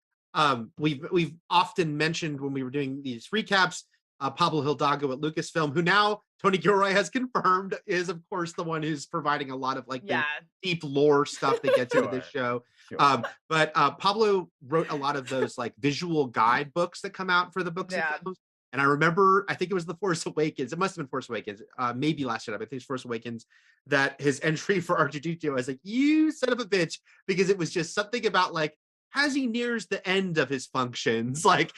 We've often mentioned when we were doing these recaps, Pablo Hidalgo at Lucasfilm, who now Tony Gilroy has confirmed is, of course, the one who's providing a lot of like Yeah. the deep lore stuff that gets into this show. Sure. But Pablo wrote a lot of those like visual guidebooks that come out for the books Yeah. and films. And I remember, I think it was The Force Awakens. It must have been Force Awakens, maybe Last Jedi, but I think it's Force Awakens, that his entry for R2D2, I was like, you son of a bitch, because it was just something about like, as he nears the end of his functions, like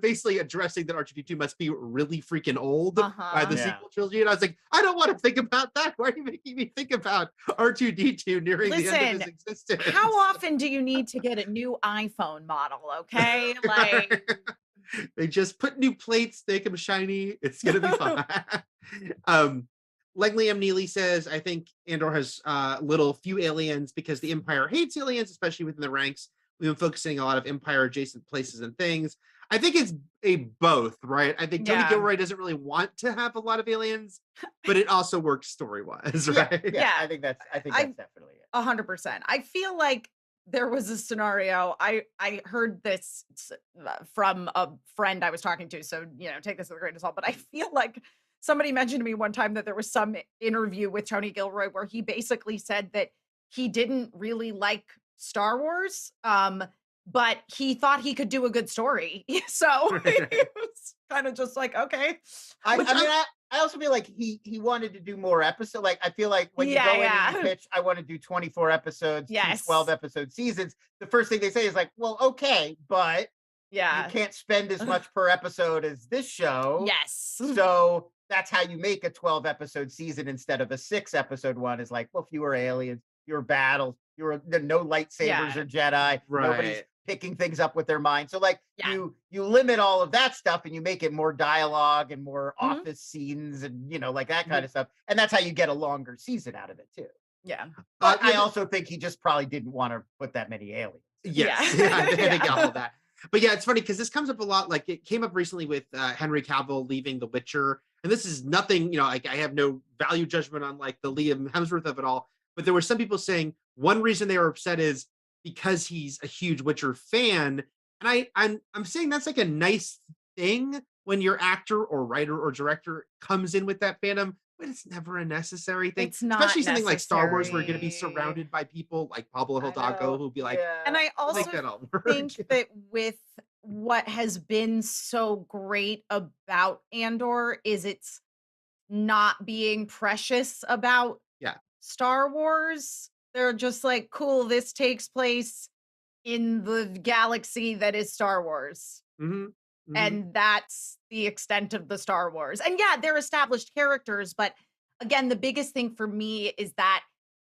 basically addressing that R2D2 must be really freaking old by the Uh-huh. Yeah. sequel trilogy. And I was like, I don't want to think about that. Why are you making me think about R2D2 nearing the end of his Listen, existence? How often do you need to get a new iPhone model? Okay, like They just put new plates, make them shiny. It's gonna be fine. Like Liam Neely says, I think Andor has few aliens because the Empire hates aliens, especially within the ranks. We've been focusing a lot of Empire adjacent places and things. I think it's a both, right? I think Tony Yeah. Gilroy doesn't really want to have a lot of aliens, but it also works story-wise, right? Yeah, I think that's definitely it. 100%. I feel like there was a scenario. I heard this from a friend I was talking to, so take this with a grain of salt. But I feel like somebody mentioned to me one time that there was some interview with Tony Gilroy where he basically said that he didn't really like Star Wars, but he thought he could do a good story. So he was kind of just like, okay. I also feel like he wanted to do more episodes. Like I feel like when you go in and you pitch, I want to do 24 episodes, Yes. 12 episode seasons. The first thing they say is like, well, okay, but you can't spend as much per episode as this show. Yes. So that's how you make a 12 episode season instead of a 6 episode one. Is like, well, fewer aliens, fewer battles, no lightsabers or Jedi. Right. Nobody's picking things up with their mind. So like Yeah. you limit all of that stuff and you make it more dialogue and more Mhm. office scenes and like that kind of stuff. And that's how you get a longer season out of it too. Yeah. But I also think he just probably didn't want to put that many aliens. Yes, Yeah. yeah, I think Yeah. all of that. But yeah, it's funny because this comes up a lot. Like it came up recently with Henry Cavill leaving The Witcher, and this is nothing. Like I have no value judgment on like the Liam Hemsworth of it all. But there were some people saying one reason they were upset is because he's a huge Witcher fan, and I'm saying that's like a nice thing when your actor or writer or director comes in with that fandom, but it's never a necessary thing. It's not Especially something like Star Wars, we're going to be necessary. surrounded by people like Pablo I Hidalgo know. who'll be like, And I also make that all work. think that with what has been so great about Andor is it's not being precious about Yeah. Star Wars. They're just like, cool, this takes place in the galaxy that is Star Wars. Mhm, mhm. And that's the extent of the Star Wars. And yeah, they're established characters, but again, the biggest thing for me is that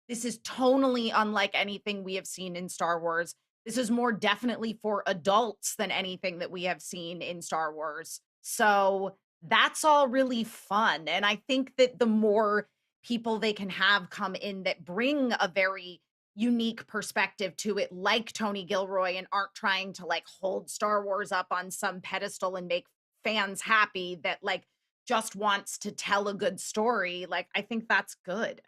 this is tonally unlike anything we have seen in Star Wars. this is more definitely for adults than anything that we have seen in Star Wars. So that's all really fun. And I think that the more people they can have come in that bring a very unique perspective to it, like Tony Gilroy, and aren't trying to like hold Star Wars up on some pedestal and make fans happy, that like just wants to tell a good story. Like, I think that's good.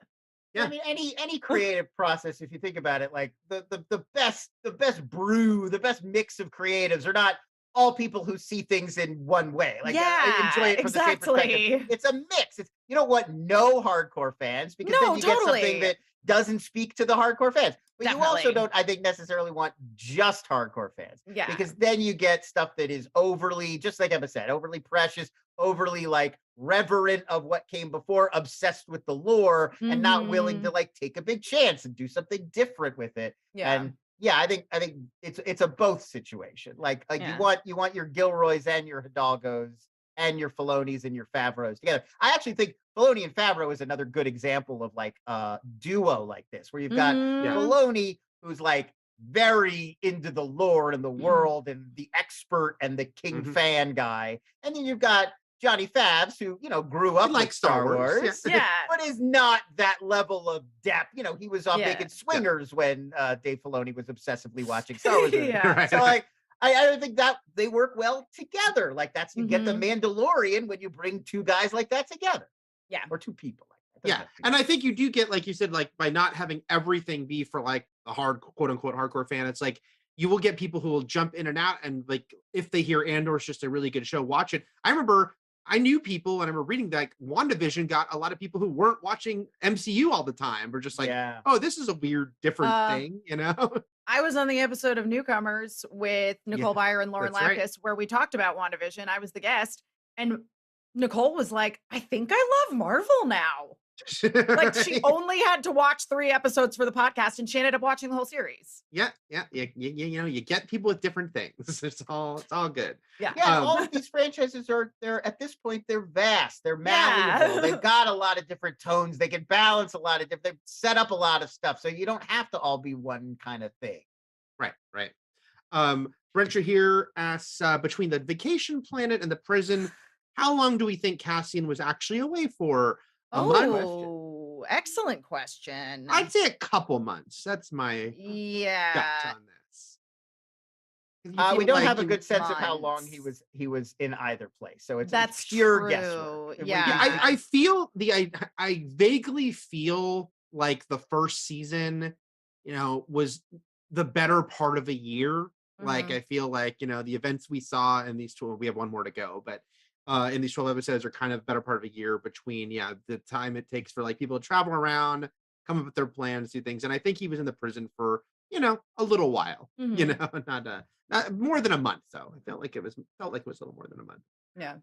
I Yeah. mean, any creative process, if you think about it, like the best brew, the best mix of creatives are not all people who see things in one way. Like I enjoy Yeah, it from the same perspective. exactly. It's a mix. It's, you don't want no hardcore fans, because then No, you get something totally. that doesn't speak to the hardcore fans. But you also Definitely. don't, I think, necessarily want just hardcore fans, Yeah. because then you get stuff that is overly, just like Emma said, overly precious, overly like reverent of what came before, obsessed with the lore, and not willing to Mhm. like take a big chance and do something different with it. Yeah. And yeah, I think it's a both situation. Like Yeah. you want your Gilroys and your Hidalgos and your Filonis and your Favreaus together. I actually think Filoni and Favreau is another good example of like a duo like this, where you've got Mhm. Filoni, who's like very into the lore and the world and the expert and the king Mhm. fan guy, and then you've got Johnny Favs, who, you know, grew up likes with Star Wars, Yeah. but is not that level of depth. You know, he was Yeah. making Swingers when Dave Filoni was obsessively watching Star Wars movies. Yeah. Right. So like, I think that they work well together. Like that's, you get the Mhm. Mandalorian when you bring two guys like that together. Yeah. Or two people like that. Yeah, and I think you do get, like you said, like by not having everything be for like the hard, quote unquote, hardcore fan, it's like you will get people who will jump in and out, and like if they hear Andor is just a really good show, watch it. I remember I knew people, and I remember reading that like, WandaVision got a lot of people who weren't watching MCU all the time, were just like, yeah. oh, this is a weird, different Uh, thing, you know? I was on the episode of Newcomers with Nicole Byer and Lauren that's right. Lapkus, where we talked about WandaVision. I was the guest, and Nicole was like, I think I love Marvel now. Like, she only had to watch 3 episodes for the podcast, and she ended up watching the whole series. Yeah, you know, you get people with different things. It's all good. Yeah. Yeah, and all of these franchises they're at this point, they're vast, they're Yeah. malleable, they've got a lot of different tones, they can balance a lot of different, they've set up a lot of stuff, so you don't have to all be one kind of thing. Right. Brentra here asks, between the vacation planet and the prison, how long do we think Cassian was actually away for? A month? Oh, excellent question. I'd say a couple months. That's my gut Yeah. on this. 'Cause you We feel don't like have a you- good sense of how long months. he was in either place, so it's That's pure true. guesswork. If we Yeah. Yeah, I feel I vaguely feel like the first season, you know, was the better part of a year. Like Mhm. I feel like, you know, the events we saw in these 12, we have one more to go, but in these 12 episodes are kind of better part of a year between, the time it takes for like people to travel around, come up with their plans, do things. And I think he was in the prison for, you know, a little while, you Mhm. know, not more than a month though. I felt like it was a little more than a month. Yeah.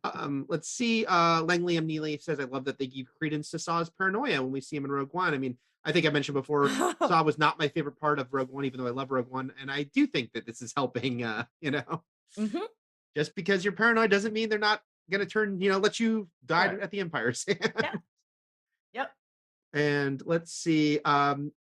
Let's see. Langley M. Neely says, I love that they give credence to Saw's paranoia when we see him in Rogue One. I mean, I think I mentioned before, Saw was not my favorite part of Rogue One, even though I love Rogue One. And I do think that this is helping, you know, Mhm. just because you're paranoid doesn't mean they're not going to turn, you know, let you die Right. at the Empire's hand. Yeah. Yep. And let's see.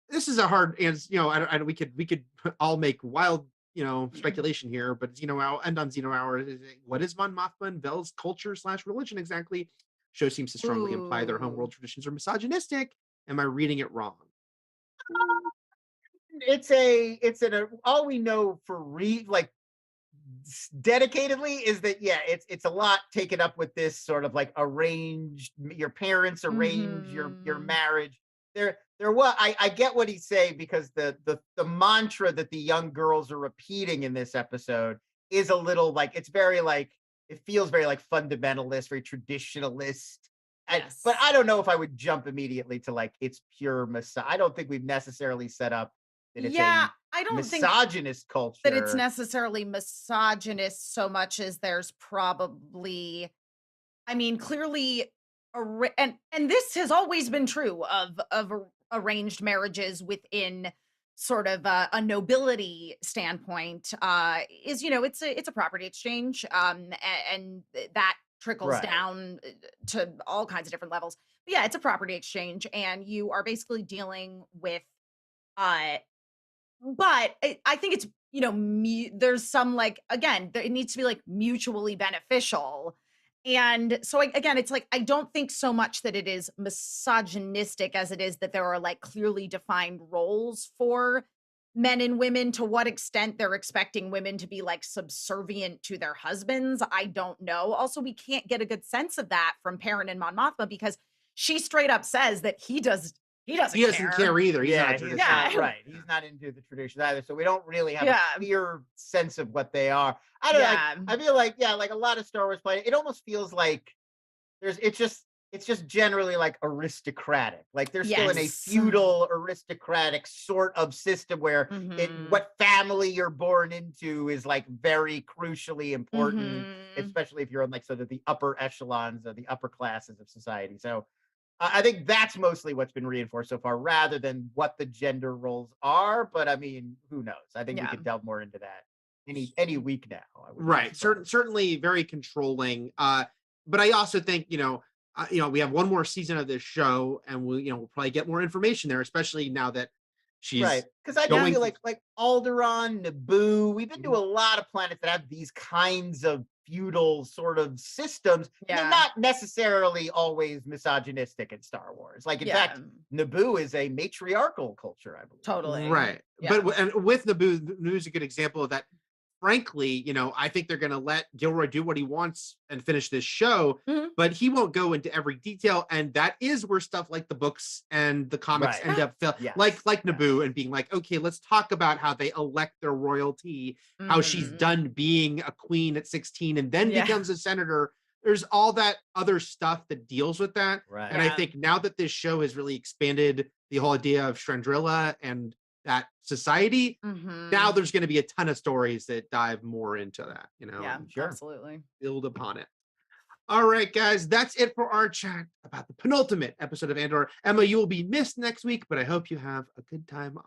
This is a hard, and you know, I we could all make wild, you know, speculation here, but Xeno I'll end on Xeno Hour. What is Mon Mothma and Vel's culture / religion exactly? Show seems to strongly imply their homeworld Ooh. traditions are misogynistic. Am I reading it wrong? It's all we know for like dedicatedly is that, yeah, it's a lot taken up with this sort of like arranged, your parents arrange your Mhm. marriage. There what I get what he's saying, because the mantra that the young girls are repeating in this episode is a little like, it's very like, it feels very like fundamentalist, very traditionalist. Yes. But I don't know if I would jump immediately to like it's pure I don't think we've necessarily set up that it's Yeah, a I don't think misogynist culture. that it's necessarily misogynist so much as there's probably, I mean, clearly, and this has always been true of arranged marriages within sort of a nobility standpoint. Is, you know, it's a property exchange, and that trickles Right. down to all kinds of different levels. But yeah, it's a property exchange, and you are basically dealing with. Uh, but I think it's you know, there's some like, again, it needs to be like mutually beneficial. And so again, it's like, I don't think so much that it is misogynistic as it is that there are like clearly defined roles for men and women. To what extent they're expecting women to be like subservient to their husbands, I don't know. Also, we can't get a good sense of that from Perrin and Mon Mothma because she straight up says that he doesn't He doesn't care either. He's not a he's traditional. not right. He's not into the traditions either. So we don't really have Yeah. a clear sense of what they are. I don't know. Yeah. I feel like, yeah, like a lot of Star Wars play, it almost feels like it's just generally like aristocratic. Like they're still in a Yes. feudal aristocratic sort of system where Mhm. what family you're born into is like very crucially important, Mhm. especially if you're in like sort of the upper echelons of the upper classes of society. So I think that's mostly what's been reinforced so far, rather than what the gender roles are. But I mean, who knows? I think we Yeah. could delve more into that any week now. I would be Right. surprised. Certainly very controlling. But I also think, we have one more season of this show, and we'll probably get more information there, especially now that she's Right, because I do going feel to- like Alderaan, Naboo, we've been to Mhm. a lot of planets that have these kinds of feudal sort of systems. And Yeah. they're not necessarily always misogynistic in Star Wars. Like, in fact, Naboo is a matriarchal culture, I believe. Totally. Right. Yeah. But and with Naboo's a good example of that. Frankly, I think they're going to let Gilroy do what he wants and finish this show, Mhm. but he won't go into every detail. And that is where stuff like the books and the comics Right. end up Yes. like Yes. Naboo, and being like, okay, let's talk about how they elect their royalty, how she's Mhm. done being a queen at 16 and then Yeah. becomes a senator. There's all that other stuff that deals with that. Right. And I Yeah. think now that this show has really expanded the whole idea of Strandrilla and that society, Mhm. now there's going to be a ton of stories that dive more into that, Yeah, and Sure. absolutely. build upon it. All right, guys, that's it for our chat about the penultimate episode of Andor. Emma, you will be missed next week, but I hope you have a good time on.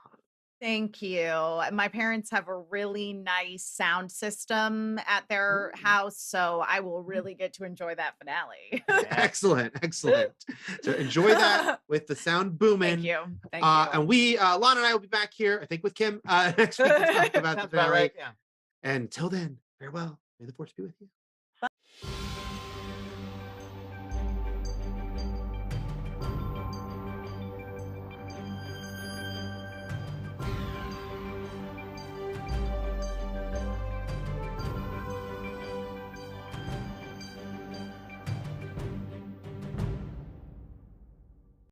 Thank you. My parents have a really nice sound system at their house, so I will really get to enjoy that finale. Excellent. So enjoy that with the sound booming. Thank you. Thank And you. we, Lana and I will be back here, I think with Kim, next week to talk about the Sounds about finale. right. Yeah. Until then, farewell. May the force be with you.